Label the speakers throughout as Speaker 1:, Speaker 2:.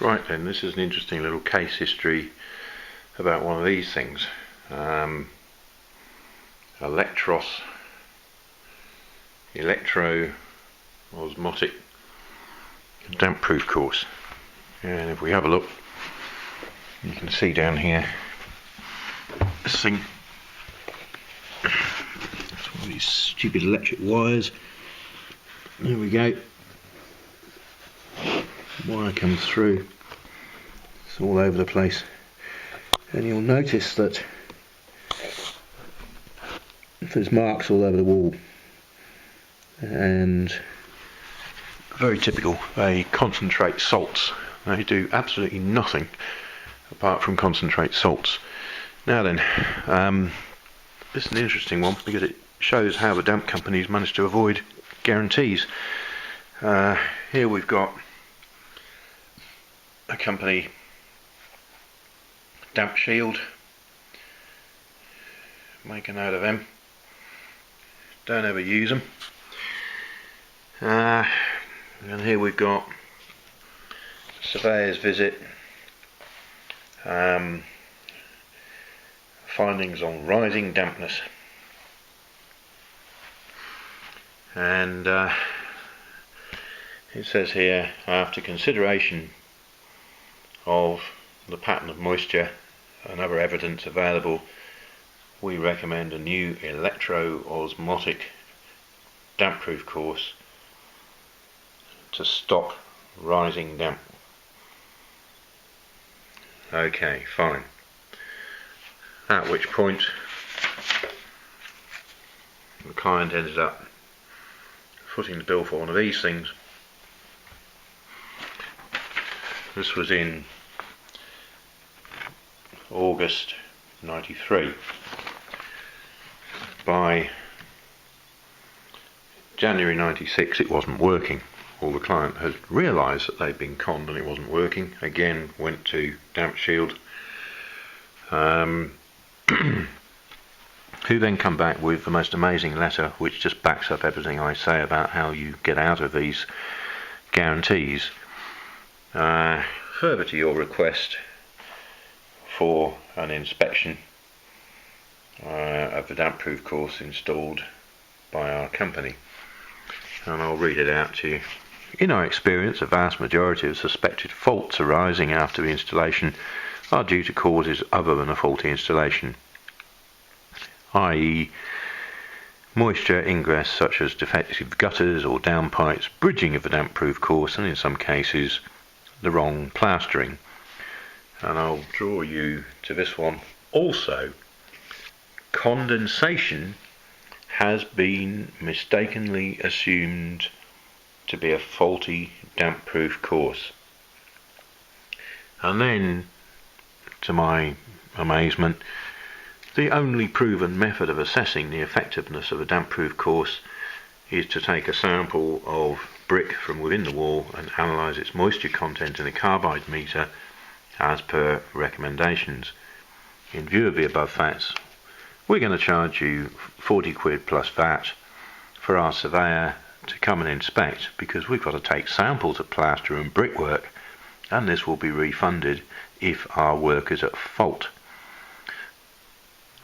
Speaker 1: Right then, this is an interesting little case history about one of these things. A Lectros Electro Osmotic damp proof course. And if we have a look, you can see down here this thing. It's one of these stupid electric wires. There we go. Wire comes through. It's all over the place. And you'll notice that there's marks all over the wall. And very typical, they concentrate salts. They do absolutely nothing apart from concentrate salts. Now then, this is an interesting one because it shows how the damp companies manage to avoid guarantees. Here we've got a company, Dampshield. Make a note of them. Don't ever use them. And here we've got surveyor's visit, findings on rising dampness, and it says here, after consideration of the pattern of moisture and other evidence available, we recommend a new electro osmotic damp proof course to stop rising damp. Okay, fine. At which point the client ended up footing the bill for one of these things. This was in August '93. By January '96 it wasn't working. Well, the client had realised that they'd been conned and it wasn't working. Again, went to Dampshield, who then come back with the most amazing letter which just backs up everything I say about how you get out of these guarantees. Further to your request for an inspection of the damp proof course installed by our company, and I'll read it out to you. In our experience, a vast majority of suspected faults arising after the installation are due to causes other than a faulty installation, i.e. moisture ingress such as defective gutters or downpipes, bridging of the damp proof course, and in some cases the wrong plastering. And I'll draw you to this one also. Condensation has been mistakenly assumed to be a faulty damp proof course. And then, to my amazement, the only proven method of assessing the effectiveness of a damp proof course is to take a sample of brick from within the wall and analyse its moisture content in a carbide meter as per recommendations. In view of the above facts, we're going to charge you 40 quid plus VAT for our surveyor to come and inspect, because we've got to take samples of plaster and brickwork, and this will be refunded if our work is at fault.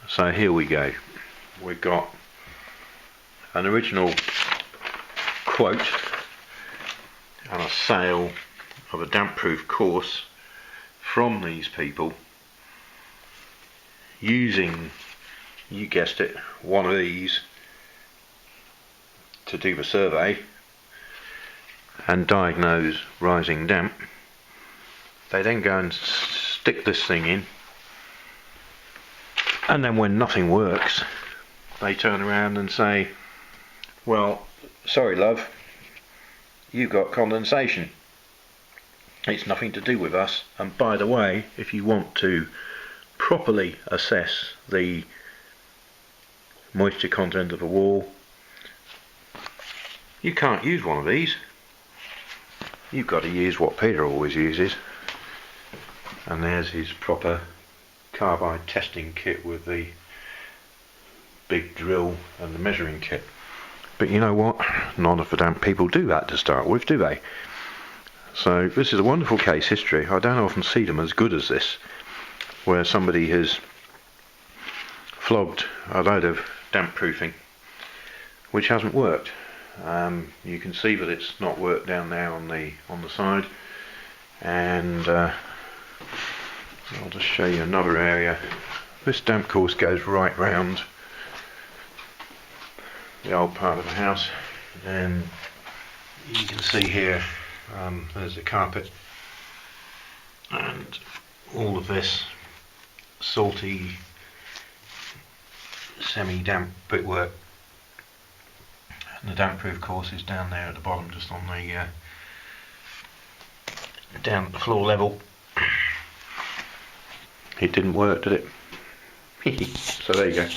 Speaker 1: So here we go. We've got an original quote and a sale of a damp proof course from these people using, you guessed it, one of these to do the survey and diagnose rising damp. They then go and stick this thing in, and then when nothing works they turn around and say, well, sorry love, you've got condensation, it's nothing to do with us. And by the way, if you want to properly assess the moisture content of a wall, you can't use one of these. You've got to use what Peter always uses, and there's his proper carbide testing kit with the big drill and the measuring kit. But you know what? None of the damn people do that to start with, do they? So this is a wonderful case history. I don't often see them as good as this, where somebody has flogged a load of damp proofing which hasn't worked. You can see that it's not worked down there on the side, and I'll just show you another area. This damp course goes right round the old part of the house, and you can see here there's the carpet and all of this salty semi-damp brickwork, and the damp proof course is down there at the bottom, just on the down at the floor level. It didn't work, did it? So there you go.